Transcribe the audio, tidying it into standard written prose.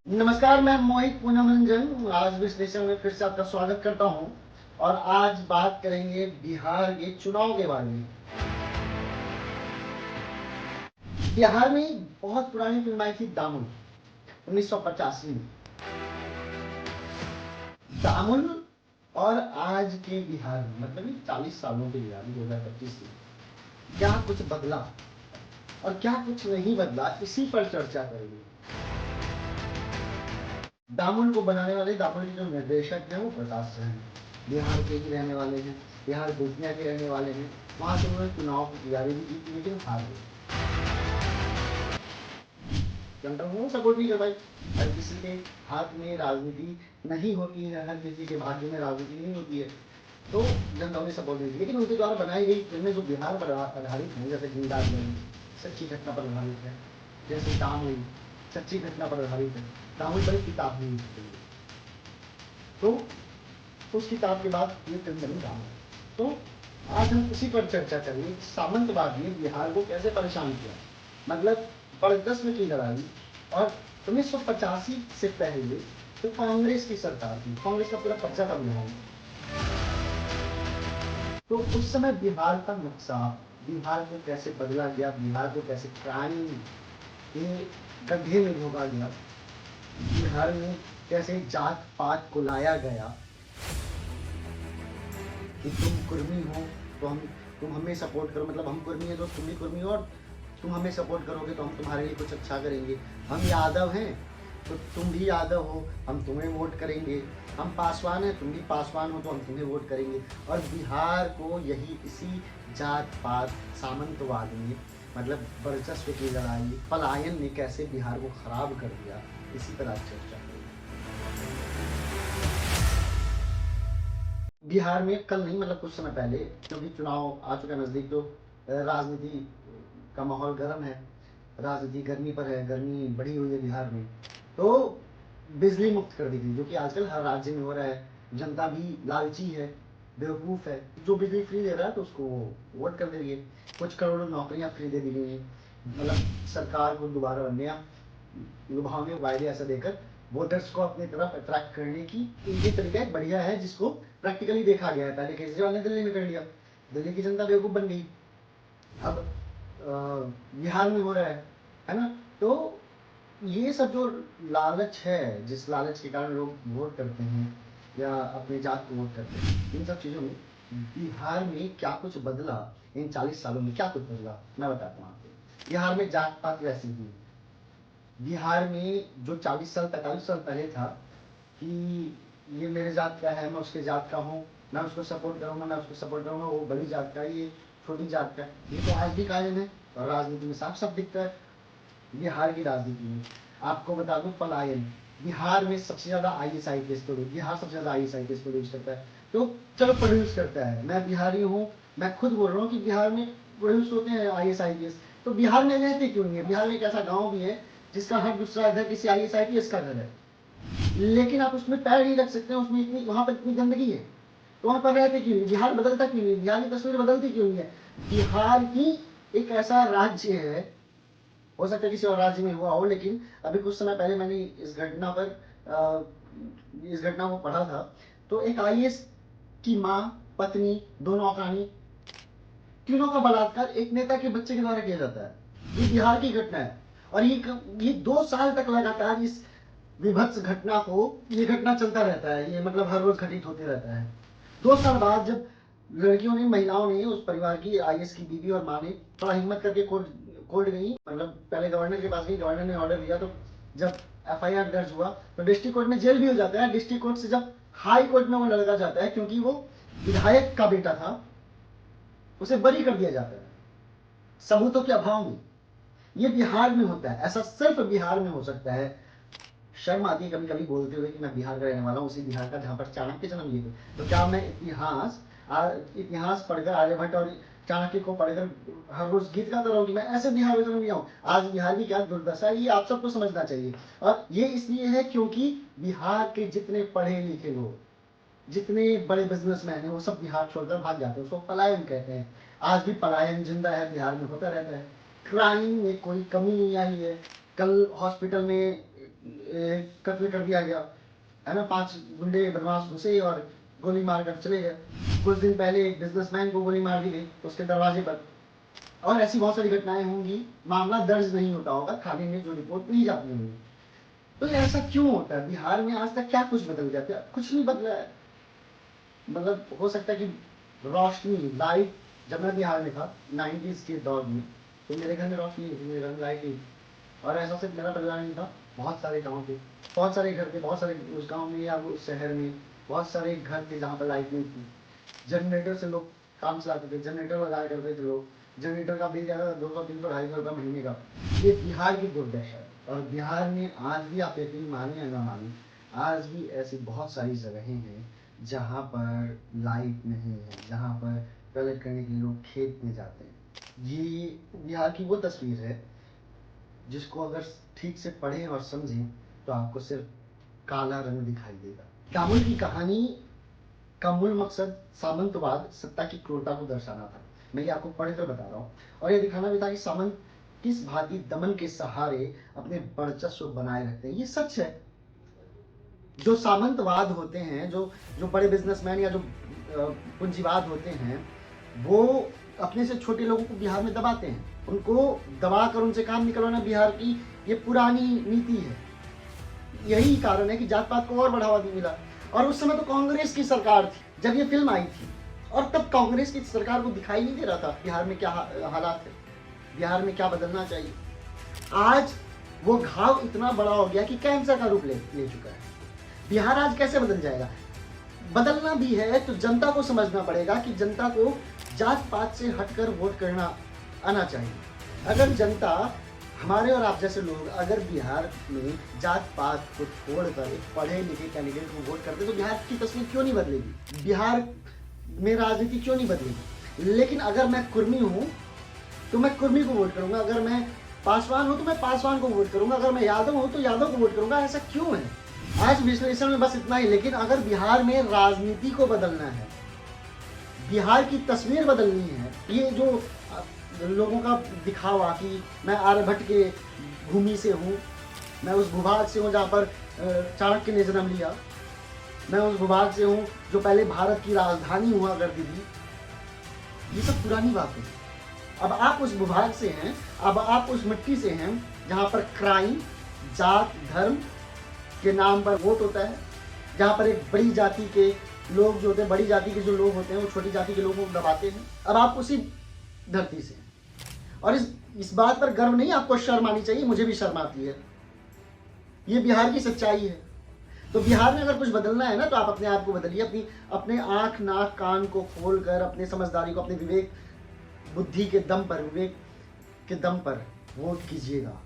नमस्कार, मैं मोहित पूनम रंजन आज विश्लेषण में फिर से आपका स्वागत करता हूं। और आज बात करेंगे बिहार के चुनाव के बारे में। बिहार में बहुत पुरानी फिल्म आई थी दामुन 1985 में। दामुन और आज के बिहार में मतलब 40 सालों के बिहार में 2025 में क्या कुछ बदला और क्या कुछ नहीं बदला, इसी पर चर्चा करेंगे। दामुन को बनाने वाले, दामुन के जो निर्देशक हैं वो प्रकाश झा हैं, बिहार के ही रहने वाले हैं, बिहार बेतिया के रहने वाले हैं। वहां से उन्होंने चुनाव की तैयारी भी की थी लेकिन हार गए। जनता उन्होंने सपोर्ट नहीं कर पाई। हर किसी के हाथ में राजनीति नहीं होती है, हर किसी के भाग्य में राजनीति नहीं होती है, तो जनता ने सपोर्ट नहीं दी। लेकिन उनके द्वारा बनाई गई फिल्में जो बिहार पर आधारित हैं, जैसे जिंदार सच्ची घटना पर आधारित है, जैसे दामुन सच्ची घटना पर आधारित है। दामुन पर एक किताब हुई थी, तो उस किताब के बाद ये फिल्म बनी दामुन। तो आज हम उसी पर चर्चा करेंगे। सामंतवाद ने बिहार को कैसे परेशान किया, मतलब वर्चस्व की लड़ाई। और 1985 से पहले तो कांग्रेस की सरकार थी, कांग्रेस का पूरा कब्जा था बिहार में। तो उस समय बिहार का नक्शा, बिहार को कैसे बदला गया, बिहार को कैसे क्राइम के गड्ढे में धोखा गया, बिहार में कैसे जात पात को लाया गया कि तुम कुर्मी हो तो तुम हमें सपोर्ट करो, मतलब हम कुर्मी है तो तुम भी कुर्मी हो, और तुम हमें सपोर्ट करोगे तो हम तुम्हारे लिए कुछ अच्छा करेंगे। हम यादव हैं तो तुम भी यादव हो, हम तुम्हें वोट करेंगे। हम पासवान हैं, तुम भी पासवान हो तो हम तुम्हें वोट करेंगे। और बिहार को यही इसी जात पात सामंतवाद ने, मतलब वर्चस्व की लड़ाई, पलायन ने कैसे बिहार को खराब कर दिया, इसी पर आज चर्चा करेंगे। बिहार में कल नहीं, मतलब कुछ समय पहले, क्योंकि चुनाव आ चुका नजदीक, तो राजनीति का माहौल गर्म है, राजनीति गर्मी पर है, गर्मी बढ़ी हुई है बिहार में। तो बिजली मुक्त कर दी थी, जो कि आजकल हर राज्य में हो रहा है। जनता भी लालची है, बेवकूफ़ है, जो बिजली फ्री दे रहा है तो उसको वोट कर दे रही है। कुछ करोड़ों नौकरियां फ्री दे दी गई हैं, मतलब सरकार को दोबारा नया लुभावने वायदे ऐसा देकर वोटर्स को अपनी तरफ अट्रैक्ट करने की ये तरीका एक बढ़िया है, जिसको प्रैक्टिकली देखा गया है। पहले केजरीवाल ने दिल्ली में कर लिया, दिल्ली की जनता बेवकूफ़ बन गई। अब बिहार में हो रहा है ना। तो ये सब जो लालच है, जिस लालच के कारण लोग वोट करते हैं या अपनी जात को वोट करते हैं, इन सब चीज़ों में बिहार में क्या कुछ बदला, इन 40 सालों में क्या कुछ बदला, मैं बताता हूँ आपको। बिहार में जात पात वैसी थी। बिहार में जो 40 साल 45 साल पहले था कि ये मेरे जात का है, मैं उसके जात का हूँ, मैं उसको सपोर्ट करूँगा, मैं उसको सपोर्ट करूँगा, वो बड़ी जात का है, ये छोटी जात का है, ये तो आज भी कायम है और राजनीति में साफ साफ दिखता है। बिहार की राजनीति में आपको बता दूं, पलायन, बिहार में सबसे ज्यादा IAS IPS प्रोड्यूस, बिहार सबसे ज्यादा IAS IPS प्रोड्यूस करता है। तो चलो प्रोड्यूस करता है, मैं बिहारी हूँ, मैं खुद बोल रहा हूँ कि बिहार में प्रोड्यूस होते हैं IAS IPS। तो बिहार में रहते क्यों नहीं है? बिहार में एक ऐसा गाँव भी है जिसका हर दूसरा घर किसी IAS IPS का घर है, लेकिन आप उसमें पैर नहीं रख सकते हैं, उसमें इतनी, वहां पर इतनी गंदगी है, तो वहां पर रहते क्यों नहीं? बिहार बदलता क्यों नहीं? बिहार की तस्वीर बदलती क्यों नहीं है? बिहार ही एक ऐसा राज्य है, हो सकता है किसी और राज्य में हुआ हो, लेकिन अभी कुछ समय पहले मैंने इस घटना को पढ़ा था। तो एक IAS की माँ, पत्नी, दो नौकरानी, तीनों का बलात्कार एक नेता के बच्चे के द्वारा किया जाता है। ये बिहार की घटना है। और ये 2 साल तक लगातार इस विभत्स घटना को, ये घटना चलता रहता है, ये मतलब हर रोज घटित होते रहता है। 2 साल बाद जब लड़कियों ने, महिलाओं ने, उस परिवार की, IAS की बीवी और माँ ने थोड़ा हिम्मत करके कोर्ट गई, मतलब पहले गवर्नर के पास गई, गवर्नर ने ऑर्डर दिया, तो जब FIR दर्ज हुआ तो डिस्ट्रिक्ट कोर्ट में जेल भी हो जाता है। डिस्ट्रिक्ट कोर्ट से जब हाई कोर्ट में वो लड़का जाता है, क्योंकि वो विधायक का बेटा था, उसे बरी कर दिया जाता है सबूतों के अभाव में। ये बिहार में होता है, ऐसा सिर्फ बिहार में हो सकता है। शर्म आती है कभी कभी बोलते हुए कि मैं बिहार का रहने वाला हूँ, उसी बिहार का जहाँ पर चाणक्य जन्म लिए थे। तो क्या मैं इतिहास पढ़कर, आर्यभट्ट और चाणक्य को पढ़कर हर रोज गीत गाता रहूँ कि मैं ऐसे बिहार में जन्म लिया हूँ? आज बिहार की क्या दुर्दशा है, ये आप सबको समझना चाहिए। और ये इसलिए है क्योंकि बिहार के जितने पढ़े लिखे लोग, जितने बड़े बिजनेसमैन हैं, वो सब बिहार छोड़कर भाग जाते हैं, उसको पलायन कहते हैं। आज भी पलायन जिंदा है, बिहार में होता रहता है। क्राइम में कोई कमी नहीं आई है। कल हॉस्पिटल में कत्ल कर दिया गया, है ना। 5 गुंडे बदमाश घुसे और गोली मारकर चले गए। कुछ दिन पहले एक बिजनेसमैन को गोली मार दी गई उसके दरवाजे पर। और ऐसी बहुत सारी घटनाएं होंगी, मामला दर्ज नहीं होता होगा, थाने में जो रिपोर्ट ली जाती होंगी। तो ऐसा क्यों होता है? बिहार में आज तक क्या कुछ बदल जाता है? कुछ नहीं बदला है। मतलब हो सकता है कि रोशनी, लाइट, जब मैं बिहार में था 90s के दौर में, तो मेरे घर में रोशनी नहीं थी, मेरे घर में लाइट नहीं थी। और ऐसा सिर्फ मेरा परिवार नहीं था, बहुत सारे गाँव थे, बहुत सारे घर थे, बहुत सारे उस गाँव में या उस शहर में बहुत सारे घर थे जहाँ पर लाइट नहीं थी। जनरेटर से लोग काम चलाते थे, जनरेटर लगाया करते थे लोग। जनरेटर का बिल ज्यादा 200, 300, 250 रुपये महीने का। ये बिहार की दुर्दशा है। और बिहार में आज भी, आप यकीन माने या ना माने, आज भी ऐसी बहुत सारी जगहें हैं जहाँ पर लाइट नहीं है, जहाँ पर टॉयलेट करने के लिए लोग खेत में जाते हैं। ये बिहार की वो तस्वीर है जिसको अगर ठीक से पढ़ें और समझें तो आपको सिर्फ काला रंग दिखाई देगा। कामुल की कहानी का मूल मकसद सामंतवाद, सत्ता की क्रूरता को दर्शाना था। मैं ये आपको पढ़कर बता रहा हूँ। और ये दिखाना भी था कि सामंत किस भांति दमन के सहारे अपने वर्चस्व बनाए रखते हैं। ये सच है। जो सामंतवाद होते हैं, जो जो बड़े बिजनेसमैन या जो पूंजीवाद होते हैं, वो अपने से छोटे लोगों को बिहार में दबाते हैं। उनको दबाकर उनसे काम निकलवाना बिहार की ये पुरानी नीति है। यही कारण है कि जात पात को और बढ़ावा नहीं मिला। और उस समय तो कांग्रेस की सरकार थी जब ये फिल्म आई थी, और तब कांग्रेस की सरकार को दिखाई नहीं दे रहा था बिहार में क्या हालात है, बिहार में क्या बदलना चाहिए। आज वो घाव इतना बड़ा हो गया कि कैंसर का रूप ले चुका है। बिहार आज कैसे बदल जाएगा? बदलना भी है तो जनता को समझना पड़ेगा कि जनता को जात पात से हटकर वोट करना आना चाहिए। अगर जनता, हमारे और आप जैसे लोग अगर बिहार में जात पात को छोड़कर एक पढ़े लिखे कैंडिडेट को वोट करते तो बिहार की तस्वीर क्यों नहीं बदलेगी? बिहार में राजनीति क्यों नहीं बदलेगी? लेकिन अगर मैं कुर्मी हूँ तो मैं कुर्मी को वोट करूंगा, अगर मैं पासवान हूँ तो मैं पासवान को वोट करूंगा, अगर मैं यादव हूँ तो यादव को वोट करूंगा। ऐसा क्यों है? आज विश्लेषण में बस इतना ही। लेकिन अगर बिहार में राजनीति को बदलना है, बिहार की तस्वीर बदलनी है, ये जो लोगों का दिखावा कि मैं आर्यभट्ट के भूमि से हूँ, मैं उस भूभाग से हूँ जहाँ पर चाणक्य ने जन्म लिया, मैं उस भूभाग से हूँ जो पहले भारत की राजधानी हुआ करती थी, ये सब पुरानी बातें हैं। अब आप उस भूभाग से हैं, अब आप उस मिट्टी से हैं जहाँ पर क्राइम, जात, धर्म के नाम पर वोट होता है, जहाँ पर एक बड़ी जाति के लोग जो होते हैं, बड़ी जाति के जो लोग होते हैं वो छोटी जाति के लोगों को दबाते हैं। अब आप उसी धरती से हैं। और इस बात पर गर्व नहीं, आपको शर्म आनी चाहिए, मुझे भी शर्म आती है। ये बिहार की सच्चाई है। तो बिहार में अगर कुछ बदलना है ना तो आप अपने आप को बदलिए, अपने आँख नाक कान को खोल कर, अपने समझदारी को, अपने विवेक बुद्धि के दम पर, विवेक के दम पर वोट कीजिएगा।